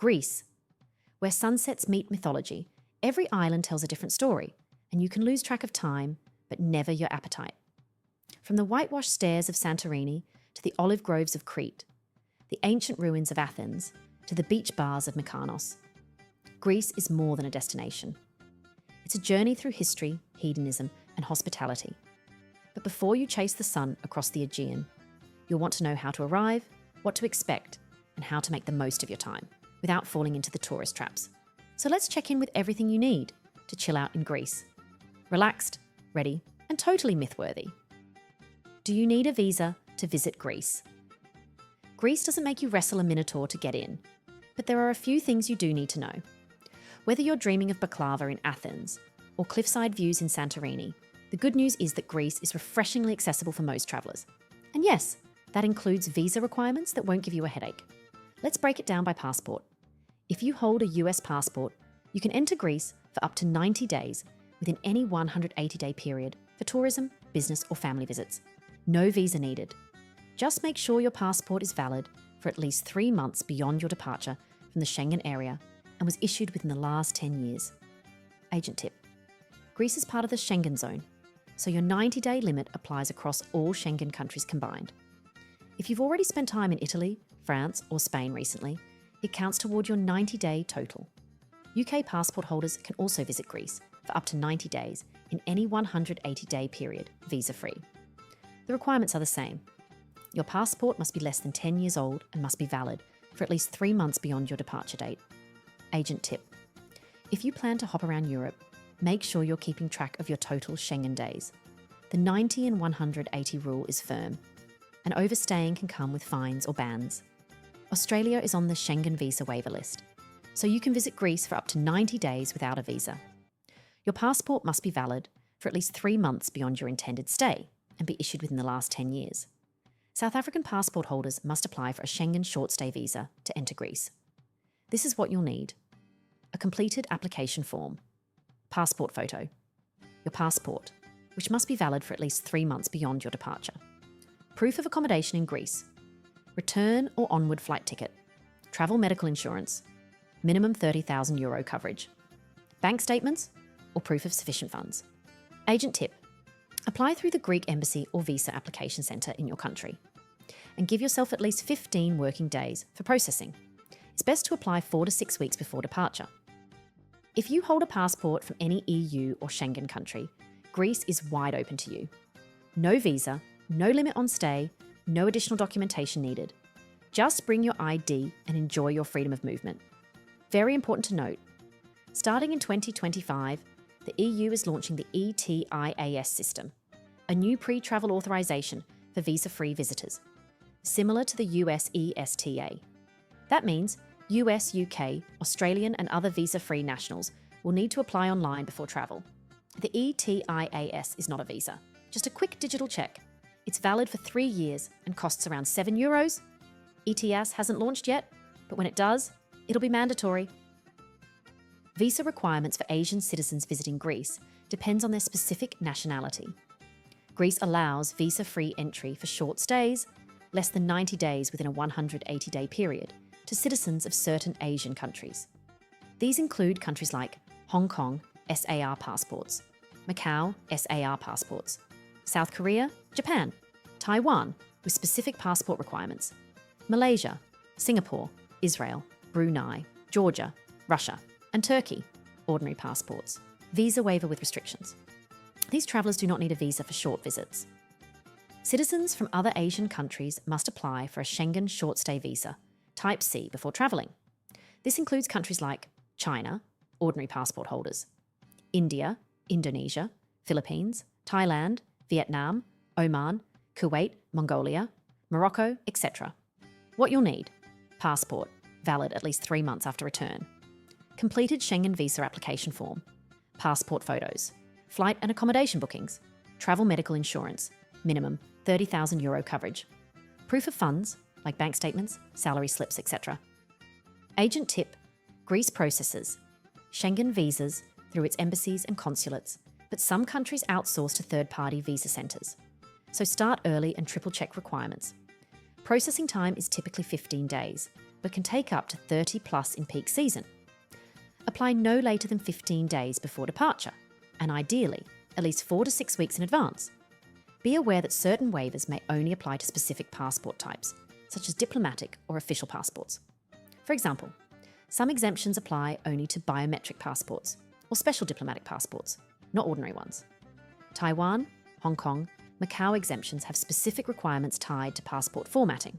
Greece. Where sunsets meet mythology, every island tells a different story, and you can lose track of time, but never your appetite. From the whitewashed stairs of Santorini to the olive groves of Crete, the ancient ruins of Athens to the beach bars of Mykonos, Greece is more than a destination. It's a journey through history, hedonism, and hospitality. But before you chase the sun across the Aegean, you'll want to know how to arrive, what to expect, and how to make the most of your time without falling into the tourist traps. So let's check in with everything you need to chill out in Greece. Relaxed, ready, and totally myth-worthy. Do you need a visa to visit Greece? Greece doesn't make you wrestle a minotaur to get in, but there are a few things you do need to know. Whether you're dreaming of baklava in Athens or cliffside views in Santorini, the good news is that Greece is refreshingly accessible for most travellers. And yes, that includes visa requirements that won't give you a headache. Let's break it down by passport. If you hold a US passport, you can enter Greece for up to 90 days within any 180-day period for tourism, business, or family visits. No visa needed. Just make sure your passport is valid for at least 3 months beyond your departure from the Schengen area and was issued within the last 10 years. Agent tip. Greece is part of the Schengen zone, so your 90-day limit applies across all Schengen countries combined. If you've already spent time in Italy, France, or Spain recently, it counts toward your 90-day total. UK passport holders can also visit Greece for up to 90 days in any 180-day period, visa-free. The requirements are the same. Your passport must be less than 10 years old and must be valid for at least 3 months beyond your departure date. Agent tip. If you plan to hop around Europe, make sure you're keeping track of your total Schengen days. The 90 and 180 rule is firm, and overstaying can come with fines or bans. Australia is on the Schengen visa waiver list, so you can visit Greece for up to 90 days without a visa. Your passport must be valid for at least 3 months beyond your intended stay and be issued within the last 10 years. South African passport holders must apply for a Schengen short stay visa to enter Greece. This is what you'll need: a completed application form, passport photo, your passport, which must be valid for at least 3 months beyond your departure, proof of accommodation in Greece, return or onward flight ticket, travel medical insurance, minimum €30,000 coverage, bank statements, or proof of sufficient funds. Agent tip. Apply through the Greek embassy or visa application centre in your country and give yourself at least 15 working days for processing. It's best to apply 4 to 6 weeks before departure. If you hold a passport from any EU or Schengen country, Greece is wide open to you. No visa, no limit on stay, no additional documentation needed. Just bring your ID and enjoy your freedom of movement. Very important to note, starting in 2025, the EU is launching the ETIAS system, a new pre-travel authorization for visa-free visitors, similar to the US ESTA. That means US, UK, Australian and other visa-free nationals will need to apply online before travel. The ETIAS is not a visa, just a quick digital check. It's valid for 3 years and costs around €7. ETIAS hasn't launched yet, but when it does, it'll be mandatory. Visa requirements for Asian citizens visiting Greece depends on their specific nationality. Greece allows visa-free entry for short stays, less than 90 days within a 180-day period, to citizens of certain Asian countries. These include countries like Hong Kong, SAR passports, Macau, SAR passports, South Korea, Japan, Taiwan, with specific passport requirements, Malaysia, Singapore, Israel, Brunei, Georgia, Russia, and Turkey, ordinary passports, visa waiver with restrictions. These travellers do not need a visa for short visits. Citizens from other Asian countries must apply for a Schengen short stay visa, Type C, before travelling. This includes countries like China, ordinary passport holders, India, Indonesia, Philippines, Thailand, Vietnam, Oman, Kuwait, Mongolia, Morocco, etc. What you'll need: passport, valid at least 3 months after return, completed Schengen visa application form, passport photos, flight and accommodation bookings, travel medical insurance, minimum €30,000 coverage, proof of funds like bank statements, salary slips, etc. Agent tip: Greece processes Schengen visas through its embassies and consulates, but some countries outsource to third-party visa centres. So start early and triple-check requirements. Processing time is typically 15 days, but can take up to 30 plus in peak season. Apply no later than 15 days before departure, and ideally, at least 4 to 6 weeks in advance. Be aware that certain waivers may only apply to specific passport types, such as diplomatic or official passports. For example, some exemptions apply only to biometric passports or special diplomatic passports, not ordinary ones. Taiwan, Hong Kong, Macau exemptions have specific requirements tied to passport formatting.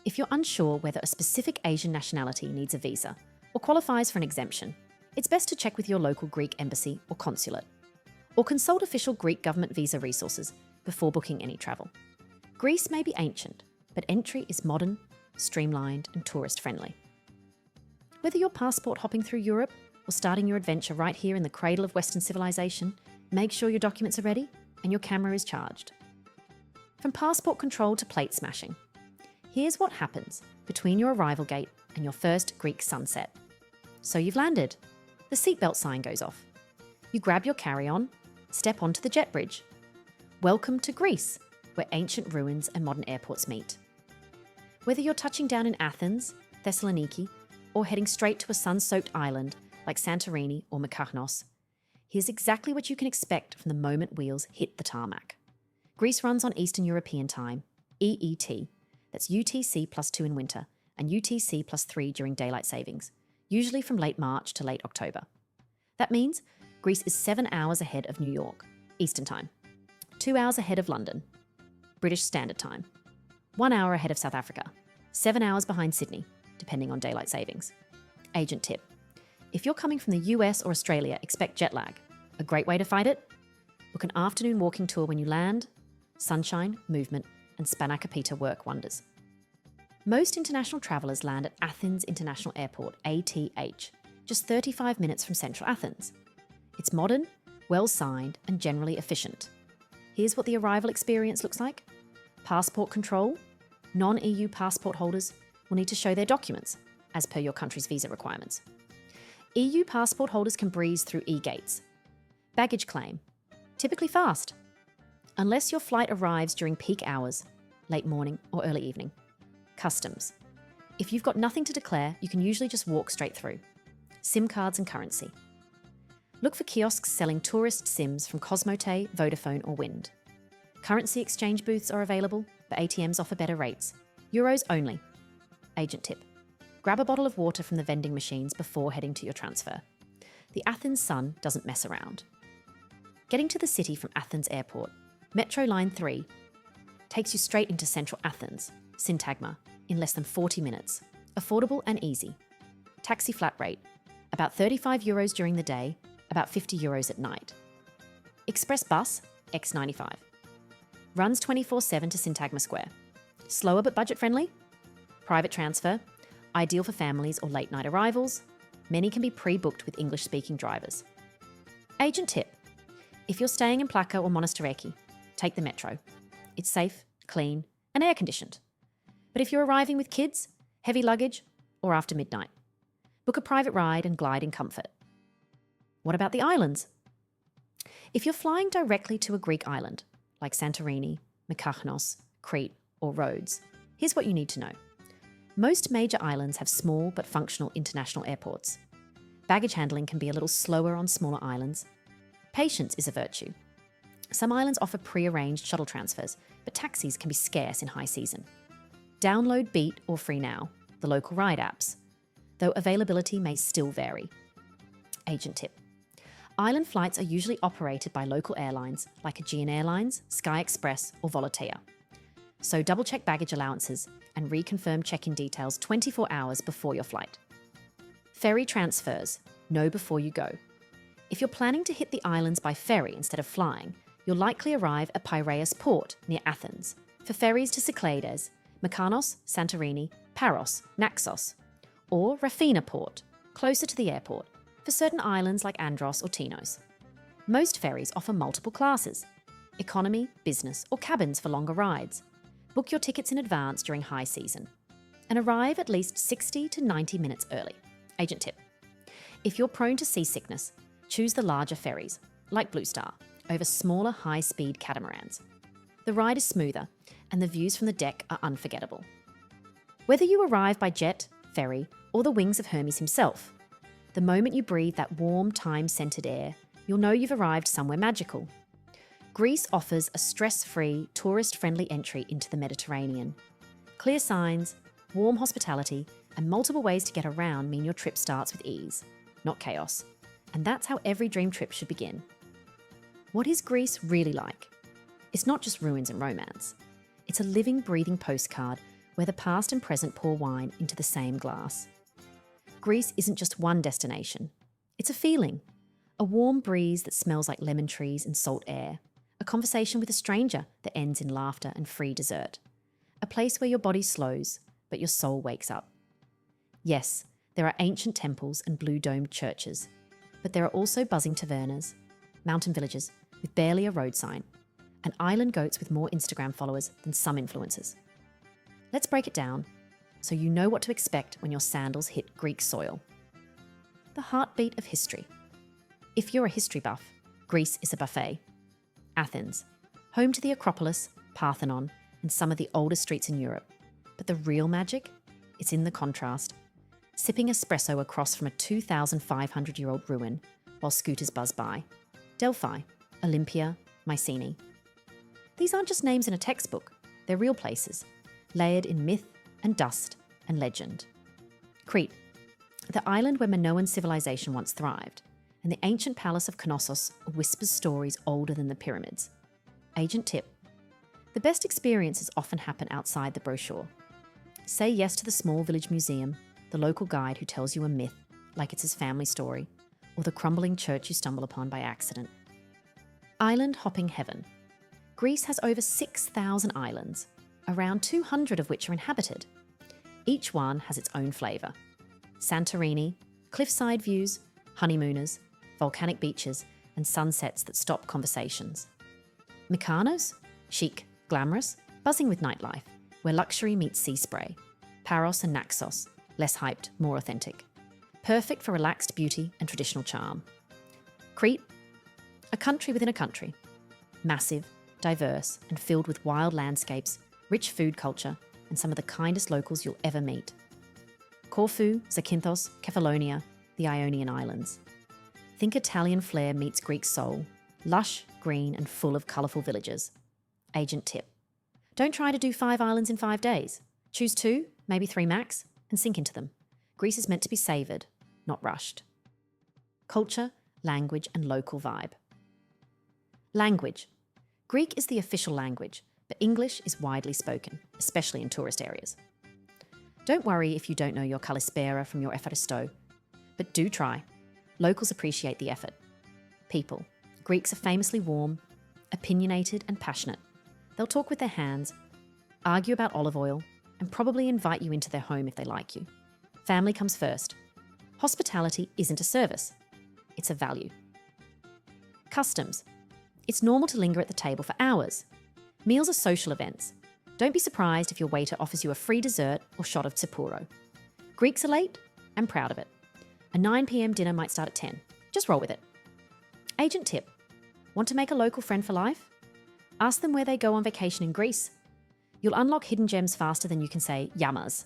If you're unsure whether a specific Asian nationality needs a visa or qualifies for an exemption, it's best to check with your local Greek embassy or consulate, or consult official Greek government visa resources before booking any travel. Greece may be ancient, but entry is modern, streamlined, and tourist-friendly. Whether you're passport hopping through Europe or starting your adventure right here in the cradle of Western civilization, make sure your documents are ready and your camera is charged. From passport control to plate smashing, here's what happens between your arrival gate and your first Greek sunset. So you've landed. The seatbelt sign goes off. You grab your carry-on, step onto the jet bridge. Welcome to Greece, where ancient ruins and modern airports meet. Whether you're touching down in Athens, Thessaloniki, or heading straight to a sun-soaked island like Santorini or Mykonos, here's exactly what you can expect from the moment wheels hit the tarmac. Greece runs on Eastern European Time, EET, that's UTC +2 in winter, and UTC +3 during daylight savings, usually from late March to late October. That means Greece is 7 hours ahead of New York, Eastern Time, 2 hours ahead of London, British Standard Time, 1 hour ahead of South Africa, 7 hours behind Sydney, depending on daylight savings. Agent tip: if you're coming from the US or Australia, expect jet lag. A great way to fight it? Book an afternoon walking tour when you land. Sunshine, movement, and Spanakopita work wonders. Most international travellers land at Athens International Airport, ATH, just 35 minutes from central Athens. It's modern, well-signed, and generally efficient. Here's what the arrival experience looks like. Passport control. Non-EU passport holders will need to show their documents, as per your country's visa requirements. EU passport holders can breeze through e-gates. Baggage claim. Typically fast, unless your flight arrives during peak hours, late morning or early evening. Customs. If you've got nothing to declare, you can usually just walk straight through. SIM cards and currency. Look for kiosks selling tourist SIMs from Cosmote, Vodafone or Wind. Currency exchange booths are available, but ATMs offer better rates. Euros only. Agent tip: grab a bottle of water from the vending machines before heading to your transfer. The Athens sun doesn't mess around. Getting to the city from Athens Airport, Metro Line 3 takes you straight into central Athens, Syntagma, in less than 40 minutes. Affordable and easy. Taxi flat rate, about €35 during the day, about €50 at night. Express bus, X95. Runs 24/7 to Syntagma Square. Slower but budget friendly. Private transfer, ideal for families or late night arrivals. Many can be pre-booked with English-speaking drivers. Agent tip: if you're staying in Plaka or Monastiraki, take the metro. It's safe, clean, and air-conditioned. But if you're arriving with kids, heavy luggage, or after midnight, book a private ride and glide in comfort. What about the islands? If you're flying directly to a Greek island, like Santorini, Mykonos, Crete, or Rhodes, here's what you need to know. Most major islands have small but functional international airports. Baggage handling can be a little slower on smaller islands. Patience is a virtue. Some islands offer pre-arranged shuttle transfers, but taxis can be scarce in high season. Download Beat or Free Now, the local ride apps, though availability may still vary. Agent tip: island flights are usually operated by local airlines like Aegean Airlines, Sky Express, or Volotea. So double-check baggage allowances and reconfirm check-in details 24 hours before your flight. Ferry transfers. Know before you go. If you're planning to hit the islands by ferry instead of flying, you'll likely arrive at Piraeus Port near Athens for ferries to Cyclades, Mykonos, Santorini, Paros, Naxos, or Rafina Port, closer to the airport, for certain islands like Andros or Tinos. Most ferries offer multiple classes: economy, business, or cabins for longer rides. Book your tickets in advance during high season and arrive at least 60 to 90 minutes early. Agent tip: if you're prone to seasickness, choose the larger ferries, like Blue Star, over smaller high-speed catamarans. The ride is smoother and the views from the deck are unforgettable. Whether you arrive by jet, ferry, or the wings of Hermes himself. The moment you breathe that warm, thyme-scented air, you'll know you've arrived somewhere magical. Greece offers a stress-free, tourist-friendly entry into the Mediterranean. Clear signs, warm hospitality, and multiple ways to get around mean your trip starts with ease, not chaos. And that's how every dream trip should begin. What is Greece really like? It's not just ruins and romance. It's a living, breathing postcard where the past and present pour wine into the same glass. Greece isn't just one destination. It's a feeling. A warm breeze that smells like lemon trees and salt air. A conversation with a stranger that ends in laughter and free dessert. A place where your body slows, but your soul wakes up. Yes, there are ancient temples and blue-domed churches, but there are also buzzing tavernas, mountain villages with barely a road sign, and island goats with more Instagram followers than some influencers. Let's break it down so you know what to expect when your sandals hit Greek soil. The heartbeat of history. If you're a history buff, Greece is a buffet. Athens, home to the Acropolis, Parthenon, and some of the oldest streets in Europe. But the real magic? It's in the contrast. Sipping espresso across from a 2,500-year-old ruin while scooters buzz by. Delphi, Olympia, Mycenae. These aren't just names in a textbook, they're real places, layered in myth and dust and legend. Crete, the island where Minoan civilization once thrived, and the ancient palace of Knossos whispers stories older than the pyramids. Agent tip: the best experiences often happen outside the brochure. Say yes to the small village museum, the local guide who tells you a myth like it's his family story, or the crumbling church you stumble upon by accident. Island hopping heaven. Greece has over 6,000 islands, around 200 of which are inhabited. Each one has its own flavour. Santorini, cliffside views, honeymooners, volcanic beaches, and sunsets that stop conversations. Mykonos, chic, glamorous, buzzing with nightlife, where luxury meets sea spray. Paros and Naxos, less hyped, more authentic. Perfect for relaxed beauty and traditional charm. Crete, a country within a country. Massive, diverse, and filled with wild landscapes, rich food culture, and some of the kindest locals you'll ever meet. Corfu, Zakynthos, Kefalonia, the Ionian Islands. Think Italian flair meets Greek soul, lush, green, and full of colourful villages. Agent tip: don't try to do 5 islands in 5 days. Choose 2, maybe 3 max, and sink into them. Greece is meant to be savoured, not rushed. Culture, language, and local vibe. Language. Greek is the official language, but English is widely spoken, especially in tourist areas. Don't worry if you don't know your Kalispera from your Efaristo, but do try. Locals appreciate the effort. People. Greeks are famously warm, opinionated, and passionate. They'll talk with their hands, argue about olive oil, and probably invite you into their home if they like you. Family comes first. Hospitality isn't a service. It's a value. Customs. It's normal to linger at the table for hours. Meals are social events. Don't be surprised if your waiter offers you a free dessert or shot of tsipuro. Greeks are late and proud of it. A 9 p.m. dinner might start at 10. Just roll with it. Agent tip: want to make a local friend for life? Ask them where they go on vacation in Greece. You'll unlock hidden gems faster than you can say yamas.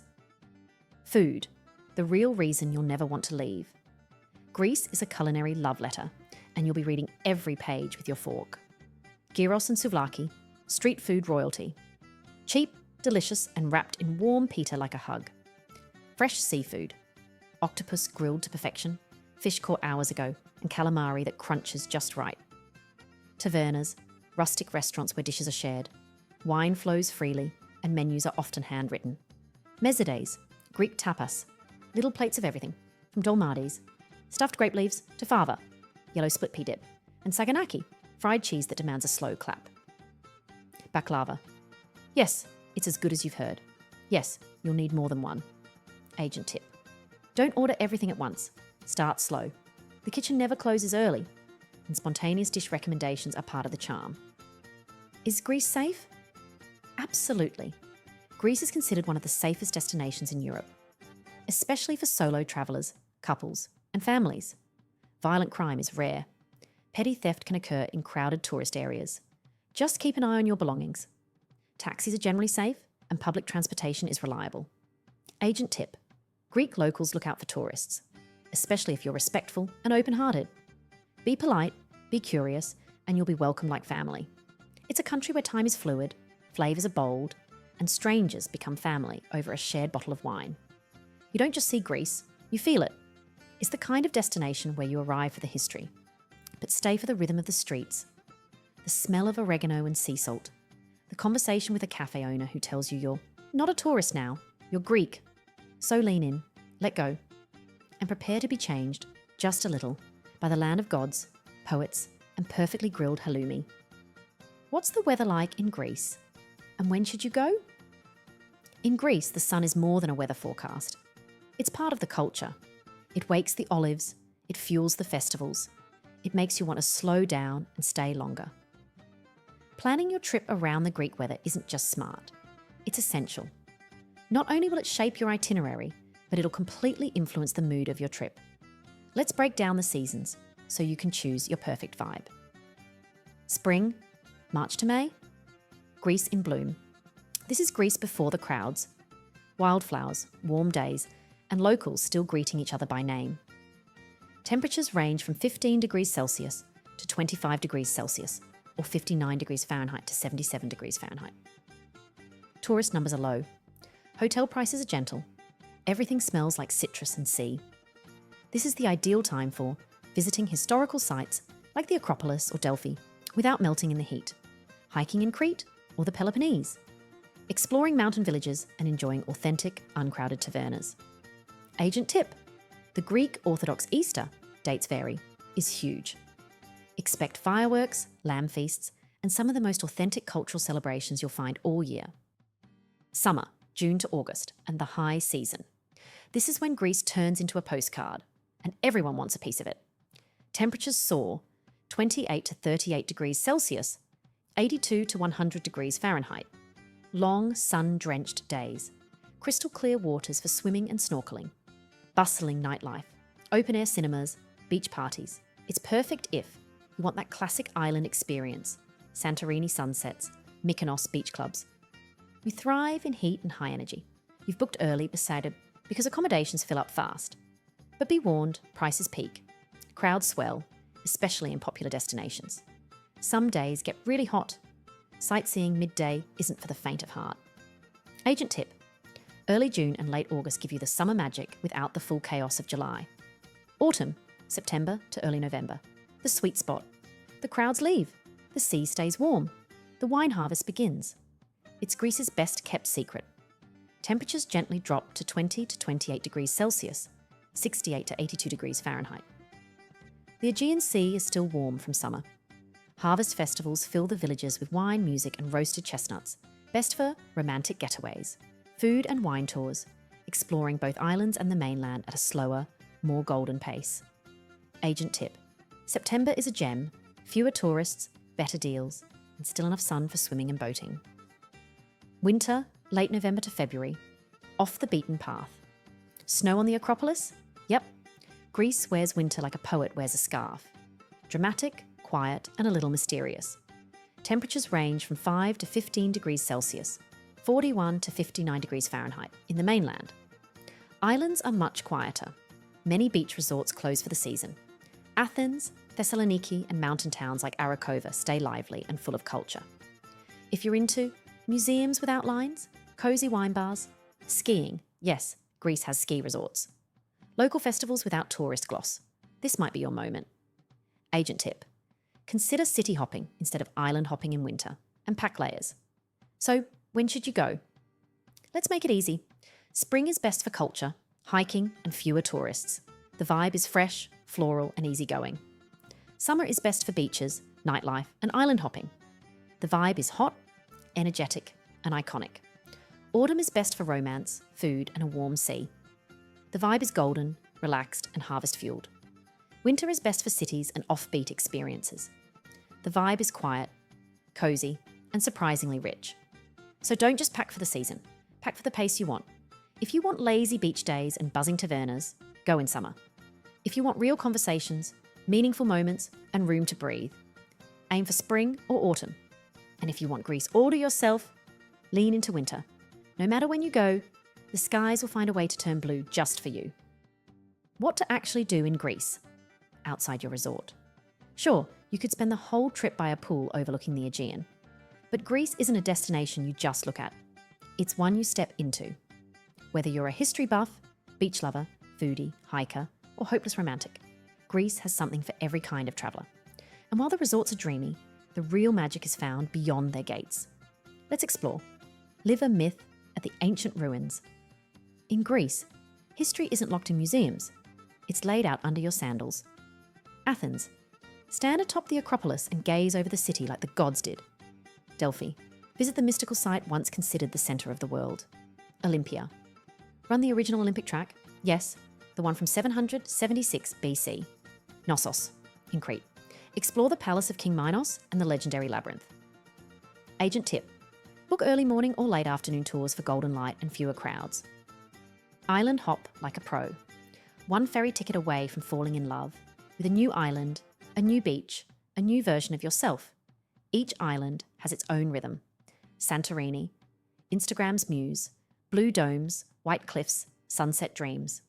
Food, the real reason you'll never want to leave. Greece is a culinary love letter, and you'll be reading every page with your fork. Gyros and souvlaki, street food royalty. Cheap, delicious, and wrapped in warm pita like a hug. Fresh seafood. Octopus grilled to perfection, fish caught hours ago, and calamari that crunches just right. Tavernas, rustic restaurants where dishes are shared. Wine flows freely, and menus are often handwritten. Mezzades, Greek tapas, little plates of everything, from dolmades, stuffed grape leaves to fava, yellow split pea dip, and saganaki, fried cheese that demands a slow clap. Baklava. Yes, it's as good as you've heard. Yes, you'll need more than one. Agent tip: don't order everything at once. Start slow. The kitchen never closes early, and spontaneous dish recommendations are part of the charm. Is Greece safe? Absolutely. Greece is considered one of the safest destinations in Europe, especially for solo travellers, couples, and families. Violent crime is rare. Petty theft can occur in crowded tourist areas. Just keep an eye on your belongings. Taxis are generally safe, and public transportation is reliable. Agent tip: Greek locals look out for tourists, especially if you're respectful and open-hearted. Be polite, be curious, and you'll be welcomed like family. It's a country where time is fluid, flavours are bold, and strangers become family over a shared bottle of wine. You don't just see Greece, you feel it. It's the kind of destination where you arrive for the history, but stay for the rhythm of the streets, the smell of oregano and sea salt, the conversation with a cafe owner who tells you you're not a tourist now, you're Greek. So lean in, let go, and prepare to be changed, just a little, by the land of gods, poets, and perfectly grilled halloumi. What's the weather like in Greece? And when should you go? In Greece, the sun is more than a weather forecast. It's part of the culture. It wakes the olives, it fuels the festivals. It makes you want to slow down and stay longer. Planning your trip around the Greek weather isn't just smart, it's essential. Not only will it shape your itinerary, but it'll completely influence the mood of your trip. Let's break down the seasons so you can choose your perfect vibe. Spring, March to May. Greece in bloom. This is Greece before the crowds. Wildflowers, warm days, and locals still greeting each other by name. Temperatures range from 15 degrees Celsius to 25 degrees Celsius, or 59 degrees Fahrenheit to 77 degrees Fahrenheit. Tourist numbers are low. Hotel prices are gentle. Everything smells like citrus and sea. This is the ideal time for visiting historical sites like the Acropolis or Delphi without melting in the heat, hiking in Crete or the Peloponnese, exploring mountain villages and enjoying authentic, uncrowded tavernas. Agent tip: the Greek Orthodox Easter, dates vary, is huge. Expect fireworks, lamb feasts, and some of the most authentic cultural celebrations you'll find all year. Summer, June to August, and the high season. This is when Greece turns into a postcard, and everyone wants a piece of it. Temperatures soar, 28 to 38 degrees Celsius, 82 to 100 degrees Fahrenheit. Long, sun-drenched days. Crystal clear waters for swimming and snorkeling. Bustling nightlife. Open-air cinemas. Beach parties. It's perfect if you want that classic island experience. Santorini sunsets. Mykonos beach clubs. You thrive in heat and high energy. You've booked early because accommodations fill up fast. But be warned, prices peak. Crowds swell, especially in popular destinations. Some days get really hot. Sightseeing midday isn't for the faint of heart. Agent tip: early June and late August give you the summer magic without the full chaos of July. Autumn, September to early November, the sweet spot. The crowds leave. The sea stays warm. The wine harvest begins. It's Greece's best kept secret. Temperatures gently drop to 20 to 28 degrees Celsius, 68 to 82 degrees Fahrenheit. The Aegean Sea is still warm from summer. Harvest festivals fill the villages with wine, music, and roasted chestnuts, best for romantic getaways, food and wine tours, exploring both islands and the mainland at a slower, more golden pace. Agent tip: September is a gem, fewer tourists, better deals, and still enough sun for swimming and boating. Winter, late November to February, off the beaten path. Snow on the Acropolis? Yep. Greece wears winter like a poet wears a scarf. Dramatic, quiet, and a little mysterious. Temperatures range from 5 to 15 degrees Celsius, 41 to 59 degrees Fahrenheit in the mainland. Islands are much quieter. Many beach resorts close for the season. Athens, Thessaloniki, and mountain towns like Arakova stay lively and full of culture. If you're into museums without lines, cozy wine bars, skiing, yes, Greece has ski resorts. Local festivals without tourist gloss. This might be your moment. Agent tip: consider city hopping instead of island hopping in winter, and pack layers. So, when should you go? Let's make it easy. Spring is best for culture, hiking, and fewer tourists. The vibe is fresh, floral, and easygoing. Summer is best for beaches, nightlife, and island hopping. The vibe is hot, energetic, and iconic. Autumn is best for romance, food, and a warm sea. The vibe is golden, relaxed, and harvest-fueled. Winter is best for cities and offbeat experiences. The vibe is quiet, cozy, and surprisingly rich. So don't just pack for the season. Pack for the pace you want. If you want lazy beach days and buzzing tavernas, go in summer. If you want real conversations, meaningful moments, and room to breathe, aim for spring or autumn. And if you want Greece all to yourself, lean into winter. No matter when you go, the skies will find a way to turn blue just for you. What to actually do in Greece, outside your resort. Sure, you could spend the whole trip by a pool overlooking the Aegean. But Greece isn't a destination you just look at. It's one you step into. Whether you're a history buff, beach lover, foodie, hiker, or hopeless romantic, Greece has something for every kind of traveller. And while the resorts are dreamy, the real magic is found beyond their gates. Let's explore. Live a myth at the ancient ruins. In Greece, history isn't locked in museums. It's laid out under your sandals. Athens. Stand atop the Acropolis and gaze over the city like the gods did. Delphi. Visit the mystical site once considered the centre of the world. Olympia. Run the original Olympic track. Yes, the one from 776 BC. Knossos, in Crete. Explore the palace of King Minos and the legendary labyrinth. Agent tip. Book early morning or late afternoon tours for golden light and fewer crowds. Island hop like a pro. One ferry ticket away from falling in love with a new island, a new beach, a new version of yourself. Each island has its own rhythm. Santorini, Instagram's muse, blue domes, white cliffs, sunset dreams.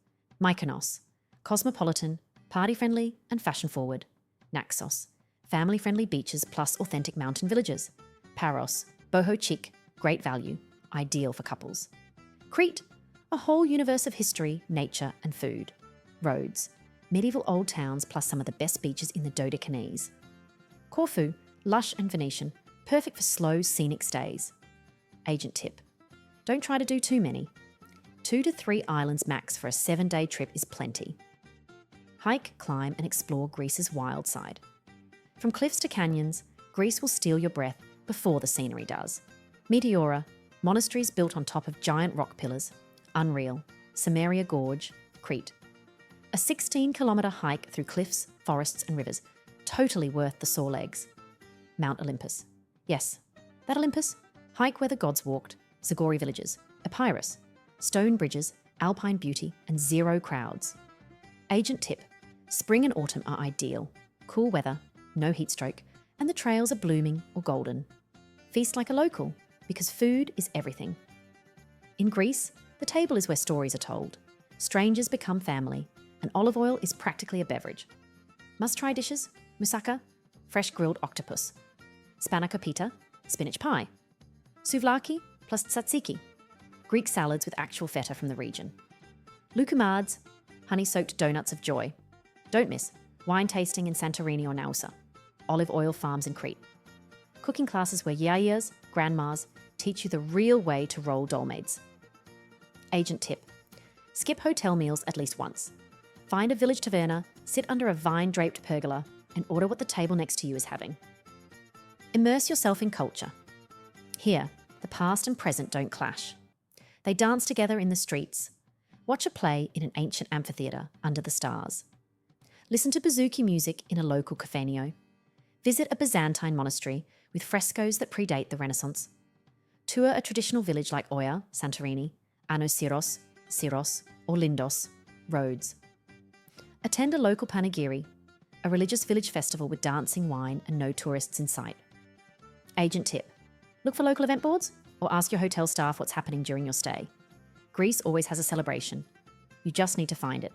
Mykonos, cosmopolitan, party-friendly and fashion-forward. Naxos, family-friendly beaches plus authentic mountain villages. Paros, boho chic, great value, ideal for couples. Crete, a whole universe of history, nature and food. Rhodes, medieval old towns plus some of the best beaches in the Dodecanese. Corfu, lush and Venetian, perfect for slow, scenic stays. Agent tip. Don't try to do too many. 2 to 3 islands max for a 7-day trip is plenty. Hike, climb and explore Greece's wild side. From cliffs to canyons, Greece will steal your breath before the scenery does. Meteora, monasteries built on top of giant rock pillars. Unreal, Samaria Gorge, Crete. A 16-kilometre hike through cliffs, forests and rivers, totally worth the sore legs. Mount Olympus. Yes, that Olympus. Hike where the gods walked, Zagori villages, Epirus, stone bridges, alpine beauty and 0 crowds. Agent tip. Spring and autumn are ideal. Cool weather, no heat stroke, and the trails are blooming or golden. Feast like a local, because food is everything. In Greece, the table is where stories are told. Strangers become family, and olive oil is practically a beverage. Must-try dishes, moussaka, fresh grilled octopus. Spanakopita, spinach pie. Souvlaki plus tzatziki, Greek salads with actual feta from the region. Loukoumades, honey-soaked donuts of joy. Don't miss wine tasting in Santorini or Naousa, olive oil farms in Crete. Cooking classes where yayas, grandmas, teach you the real way to roll dolmades. Agent tip. Skip hotel meals at least once. Find a village taverna, sit under a vine-draped pergola, and order what the table next to you is having. Immerse yourself in culture. Here, the past and present don't clash. They dance together in the streets. Watch a play in an ancient amphitheatre under the stars. Listen to bouzouki music in a local cafenio. Visit a Byzantine monastery with frescoes that predate the Renaissance. Tour a traditional village like Oia, Santorini, Anosiros, Syros, or Lindos, Rhodes. Attend a local panegyri, a religious village festival with dancing wine and no tourists in sight. Agent tip. Look for local event boards or ask your hotel staff what's happening during your stay. Greece always has a celebration. You just need to find it.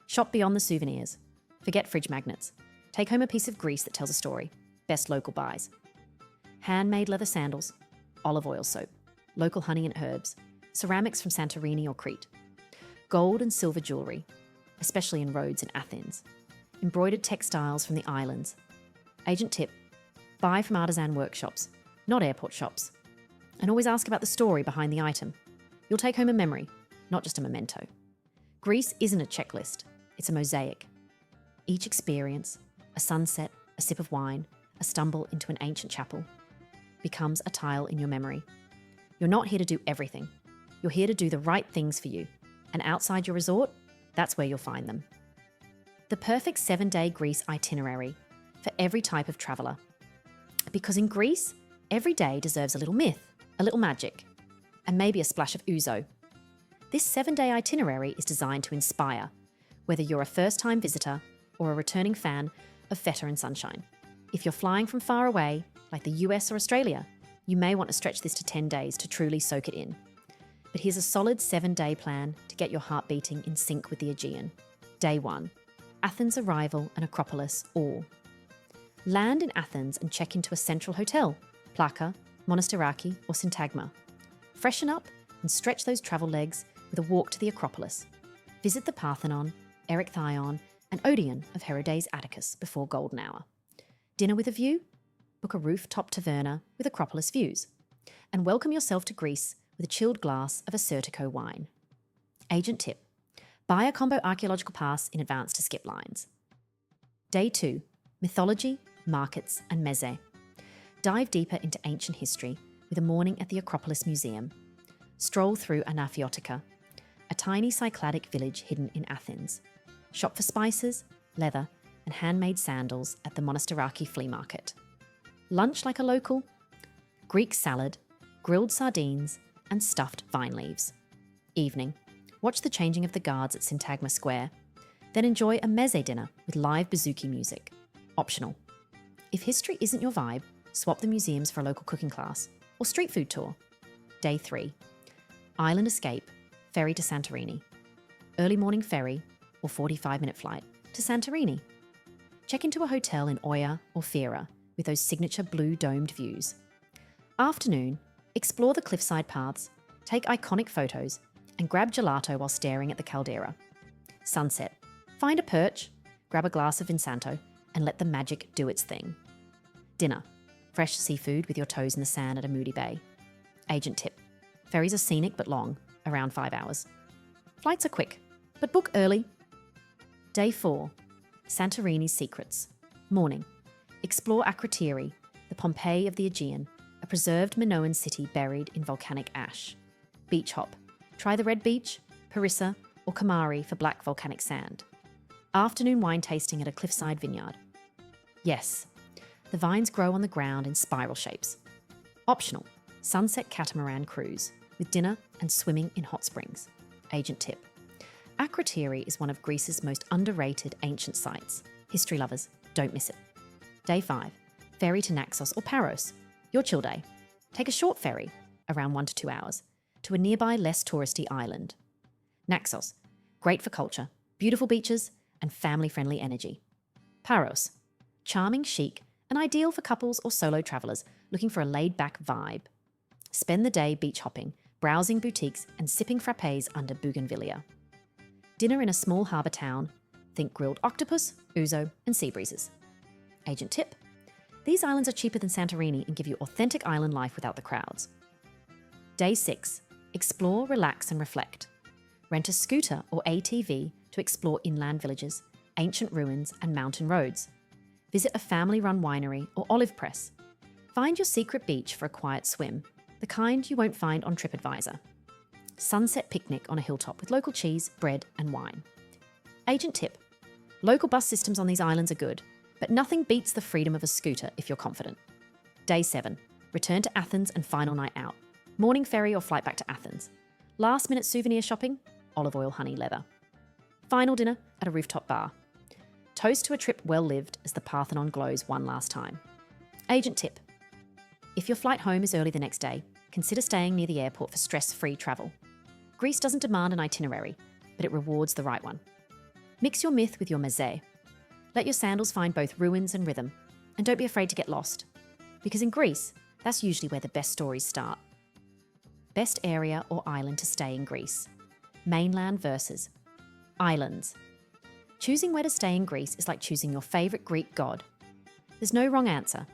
Shop beyond the souvenirs. Forget fridge magnets. Take home a piece of Greece that tells a story. Best local buys. Handmade leather sandals, olive oil soap, local honey and herbs, ceramics from Santorini or Crete. Gold and silver jewellery, especially in Rhodes and Athens. Embroidered textiles from the islands. Agent tip. Buy from artisan workshops, not airport shops. And always ask about the story behind the item. You'll take home a memory, not just a memento. Greece isn't a checklist, it's a mosaic. Each experience, a sunset, a sip of wine, a stumble into an ancient chapel, becomes a tile in your memory. You're not here to do everything. You're here to do the right things for you. And outside your resort, that's where you'll find them. The perfect 7-day Greece itinerary for every type of traveller. Because in Greece, every day deserves a little myth, a little magic, and maybe a splash of ouzo. This 7-day itinerary is designed to inspire, whether you're a first-time visitor or a returning fan of feta and sunshine. If you're flying from far away, like the US or Australia, you may want to stretch this to 10 days to truly soak it in. but here's a solid 7-day plan to get your heart beating in sync with the Aegean. Day 1. Athens arrival and Acropolis all. Land in Athens and check into a central hotel, Plaka, Monastiraki or Syntagma. Freshen up and stretch those travel legs with a walk to the Acropolis. Visit the Parthenon, Erechtheion and Odeon of Herodes Atticus before golden hour. Dinner with a view? Book a rooftop taverna with Acropolis views. And welcome yourself to Greece with a chilled glass of a Sertico wine. Agent tip: buy a combo archaeological pass in advance to skip lines. Day 2. Mythology, markets and meze. Dive deeper into ancient history with a morning at the Acropolis Museum. Stroll through Anaphiotica, a tiny Cycladic village hidden in Athens. Shop for spices, leather and handmade sandals at the Monastiraki flea market. Lunch like a local? Greek salad, grilled sardines and stuffed vine leaves. Evening. Watch the changing of the guards at Syntagma Square. Then enjoy a meze dinner with live bouzouki music. Optional. If history isn't your vibe, swap the museums for a local cooking class or street food tour. Day 3. Island escape, ferry to Santorini. Early morning ferry or 45-minute flight to Santorini. Check into a hotel in Oia or Fira with those signature blue domed views. Afternoon, explore the cliffside paths, take iconic photos and grab gelato while staring at the caldera. Sunset, find a perch, grab a glass of Vinsanto and let the magic do its thing. Dinner, fresh seafood with your toes in the sand at a moody bay. Agent tip: ferries are scenic but long, around 5 hours. Flights are quick, but book early. Day 4. Santorini's secrets. Morning. Explore Itinerary, the Pompeii of the Aegean, a preserved Minoan city buried in volcanic ash. Beach hop. Try the Red Beach, Parissa, or Kamari for black volcanic sand. Afternoon wine tasting at a cliffside vineyard. Yes, the vines grow on the ground in spiral shapes. Optional. Sunset catamaran cruise with dinner and swimming in hot springs. Agent tip: Akrotiri is one of Greece's most underrated ancient sites. History lovers, don't miss it. Day 5. Ferry to Naxos or Paros. Your chill day. Take a short ferry, around 1 to 2 hours, to a nearby less touristy island. Naxos, great for culture, beautiful beaches and family-friendly energy. Paros, charming, chic and ideal for couples or solo travellers looking for a laid-back vibe. Spend the day beach hopping, browsing boutiques and sipping frappés under bougainvillea. Dinner in a small harbour town. Think grilled octopus, ouzo and sea breezes. Agent tip: these islands are cheaper than Santorini and give you authentic island life without the crowds. Day 6. Explore, relax and reflect. Rent a scooter or ATV to explore inland villages, ancient ruins and mountain roads. Visit a family-run winery or olive press. Find your secret beach for a quiet swim, the kind you won't find on TripAdvisor. Sunset picnic on a hilltop with local cheese, bread and wine. Agent tip: local bus systems on these islands are good, but nothing beats the freedom of a scooter if you're confident. Day 7. Return to Athens and final night out. Morning ferry or flight back to Athens. Last minute souvenir shopping, olive oil, honey, leather. Final dinner at a rooftop bar. Toast to a trip well lived as the Parthenon glows one last time. Agent tip: if your flight home is early the next day, consider staying near the airport for stress-free travel. Greece doesn't demand an itinerary, but it rewards the right one. Mix your myth with your meze. Let your sandals find both ruins and rhythm, and don't be afraid to get lost. Because in Greece, that's usually where the best stories start. Best area or island to stay in Greece. Mainland versus islands. Choosing where to stay in Greece is like choosing your favourite Greek god. There's no wrong answer,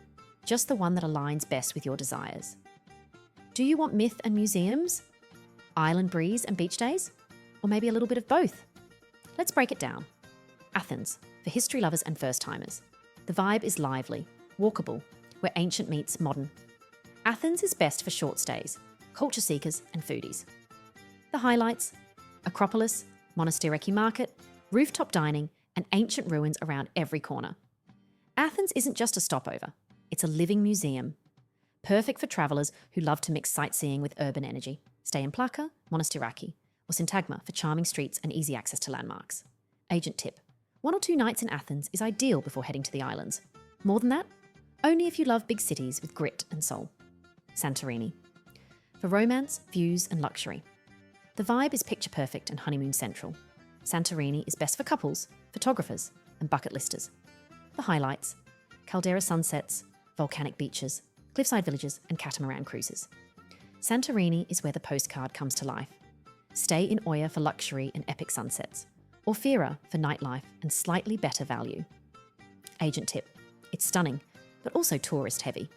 just the one that aligns best with your desires. Do you want myth and museums? Island breeze and beach days? Or maybe a little bit of both? Let's break it down. Athens, for history lovers and first-timers. The vibe is lively, walkable, where ancient meets modern. Athens is best for short stays, culture seekers and foodies. The highlights: Acropolis, Monastiraki Market, rooftop dining and ancient ruins around every corner. Athens isn't just a stopover, it's a living museum. Perfect for travellers who love to mix sightseeing with urban energy. Stay in Plaka, Monastiraki, or Syntagma for charming streets and easy access to landmarks. Agent tip: 1 or 2 nights in Athens is ideal before heading to the islands. More than that? Only if you love big cities with grit and soul. Santorini. For romance, views and luxury. The vibe is picture perfect and honeymoon central. Santorini is best for couples, photographers, and bucket listers. The highlights: caldera sunsets, volcanic beaches, cliffside villages, and catamaran cruises. Santorini is where the postcard comes to life. Stay in Oya for luxury and epic sunsets, or Fira for nightlife and slightly better value. Agent tip: it's stunning, but also tourist heavy.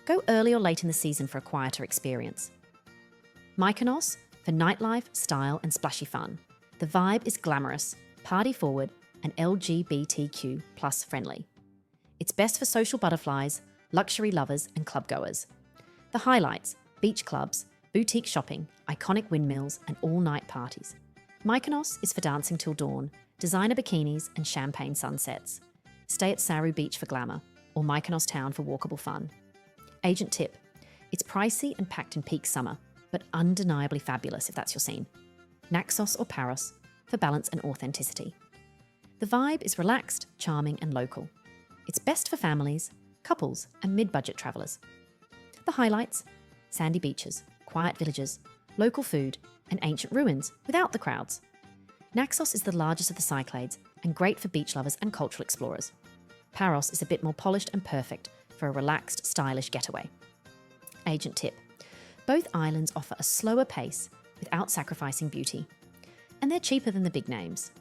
Go early or late in the season for a quieter experience. Mykonos for nightlife, style, and splashy fun. The vibe is glamorous, party forward, and LGBTQ plus friendly. It's best for social butterflies, luxury lovers, and club goers. The highlights: beach clubs, boutique shopping, iconic windmills, and all-night parties. Mykonos is for dancing till dawn, designer bikinis, and champagne sunsets. Stay at Saru Beach for glamour, or Mykonos town for walkable fun. Agent tip: it's pricey and packed in peak summer, but undeniably fabulous if that's your scene. Naxos or Paros for balance and authenticity. The vibe is relaxed, charming, and local. It's best for families, couples, and mid-budget travellers. The highlights: sandy beaches, quiet villages, local food, and ancient ruins without the crowds. Naxos is the largest of the Cyclades and great for beach lovers and cultural explorers. Paros is a bit more polished and perfect for a relaxed, stylish getaway. Agent tip: both islands offer a slower pace without sacrificing beauty, and they're cheaper than the big names.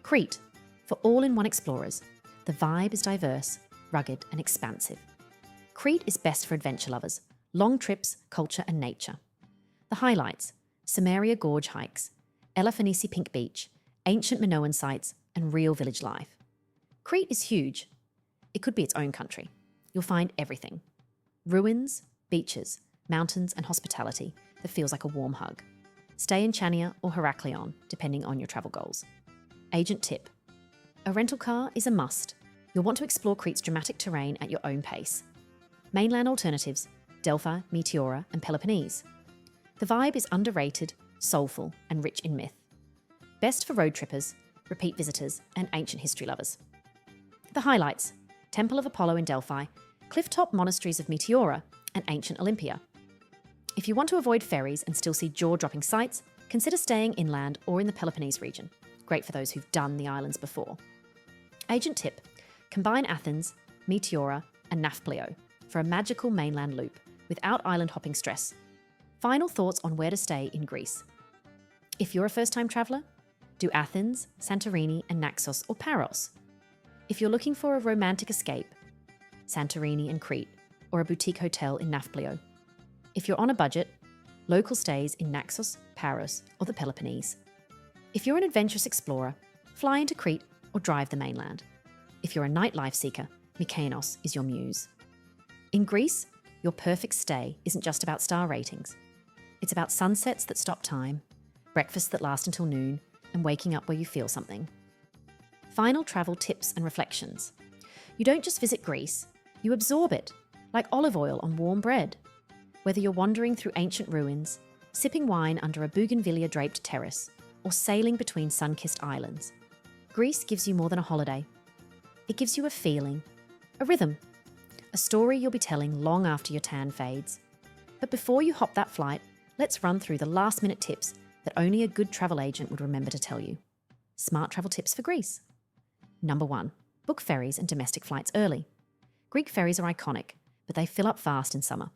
Crete, for all-in-one explorers. The vibe is diverse, rugged, and expansive. Crete is best for adventure lovers, long trips, culture, and nature. The highlights: Samaria Gorge hikes, Elafonisi Pink Beach, ancient Minoan sites, and real village life. Crete is huge. It could be its own country. You'll find everything: ruins, beaches, mountains, and hospitality that feels like a warm hug. Stay in Chania or Heraklion, depending on your travel goals. Agent tip: a rental car is a must. You'll want to explore Crete's dramatic terrain at your own pace. Mainland alternatives: Delphi, Meteora, and Peloponnese. The vibe is underrated, soulful, and rich in myth. Best for road trippers, repeat visitors, and ancient history lovers. The highlights: Temple of Apollo in Delphi, clifftop monasteries of Meteora, and ancient Olympia. If you want to avoid ferries and still see jaw-dropping sights, consider staying inland or in the Peloponnese region. Great for those who've done the islands before. Agent tip: combine Athens, Meteora, and Nafplio for a magical mainland loop without island hopping stress. Final thoughts on where to stay in Greece. If you're a first-time traveller, do Athens, Santorini, and Naxos or Paros. If you're looking for a romantic escape, Santorini and Crete, or a boutique hotel in Nafplio. If you're on a budget, local stays in Naxos, Paros, or the Peloponnese. If you're an adventurous explorer, fly into Crete or drive the mainland. If you're a nightlife seeker, Mykonos is your muse. In Greece, your perfect stay isn't just about star ratings. It's about sunsets that stop time, breakfasts that last until noon, and waking up where you feel something. Final travel tips and reflections. You don't just visit Greece, you absorb it, like olive oil on warm bread. Whether you're wandering through ancient ruins, sipping wine under a bougainvillea-draped terrace, or sailing between sun-kissed islands, Greece gives you more than a holiday. It gives you a feeling, a rhythm, a story you'll be telling long after your tan fades. But before you hop that flight, let's run through the last-minute tips that only a good travel agent would remember to tell you. Smart travel tips for Greece. Number 1, book ferries and domestic flights early. Greek ferries are iconic, but they fill up fast in summer.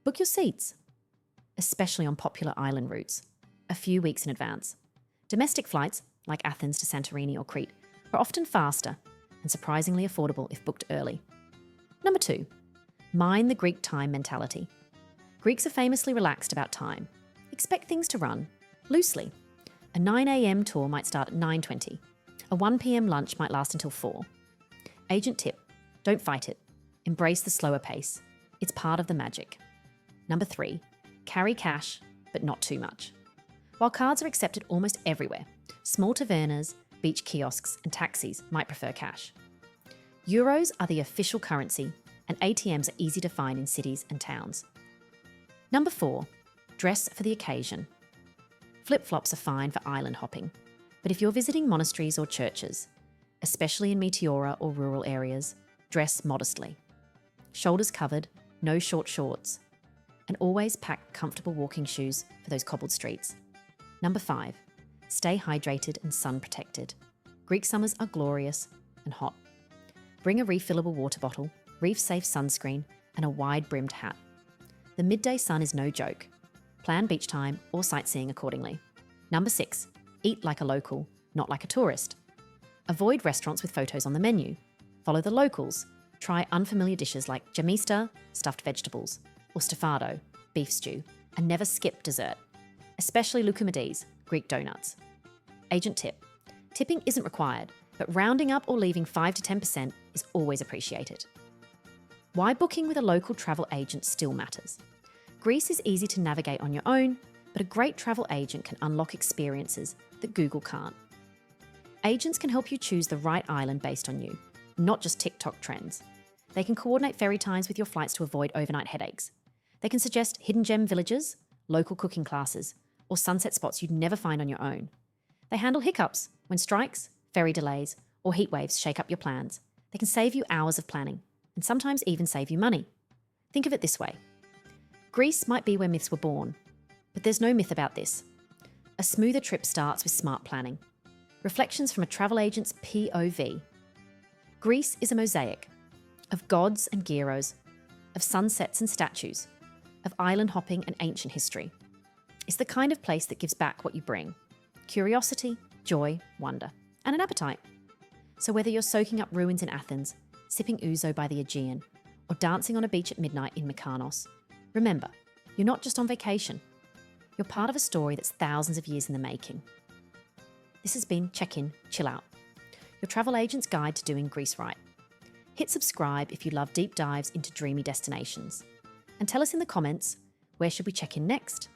Book your seats, especially on popular island routes, a few weeks in advance. Domestic flights, like Athens to Santorini or Crete, are often faster and surprisingly affordable if booked early. Number 2, mind the Greek time mentality. Greeks are famously relaxed about time. Expect things to run loosely. A 9 a.m. tour might start at 9:20. A 1 p.m. lunch might last until 4. Agent tip: don't fight it. Embrace the slower pace. It's part of the magic. Number 3, carry cash, but not too much. While cards are accepted almost everywhere, small tavernas, beach kiosks, and taxis might prefer cash. Euros are the official currency, and ATMs are easy to find in cities and towns. Number 4, dress for the occasion. Flip-flops are fine for island hopping, but if you're visiting monasteries or churches, especially in Meteora or rural areas, dress modestly. Shoulders covered, no short shorts, and always pack comfortable walking shoes for those cobbled streets. Number 5, stay hydrated and sun protected. Greek summers are glorious and hot. Bring a refillable water bottle, reef-safe sunscreen, and a wide-brimmed hat. The midday sun is no joke. Plan beach time or sightseeing accordingly. Number 6, eat like a local, not like a tourist. Avoid restaurants with photos on the menu. Follow the locals. Try unfamiliar dishes like jamista, stuffed vegetables, or stafado, beef stew, and never skip dessert, especially loukoumades, Greek donuts. Agent tip: tipping isn't required, but rounding up or leaving 5 to 10% is always appreciated. Why booking with a local travel agent still matters. Greece is easy to navigate on your own, but a great travel agent can unlock experiences that Google can't. Agents can help you choose the right island based on you, not just TikTok trends. They can coordinate ferry times with your flights to avoid overnight headaches. They can suggest hidden gem villages, local cooking classes, or sunset spots you'd never find on your own. They handle hiccups when strikes, ferry delays, or heat waves shake up your plans. They can save you hours of planning, and sometimes even save you money. Think of it this way. Greece might be where myths were born, but there's no myth about this. A smoother trip starts with smart planning. Reflections from a travel agent's POV. Greece is a mosaic of gods and gyros, of sunsets and statues, of island hopping and ancient history. It's the kind of place that gives back what you bring: curiosity, joy, wonder, and an appetite. So whether you're soaking up ruins in Athens, sipping ouzo by the Aegean, or dancing on a beach at midnight in Mykonos, remember, you're not just on vacation. You're part of a story that's thousands of years in the making. This has been Check In, Chill Out, your travel agent's guide to doing Greece right. Hit subscribe if you love deep dives into dreamy destinations. And tell us in the comments, where should we check in next?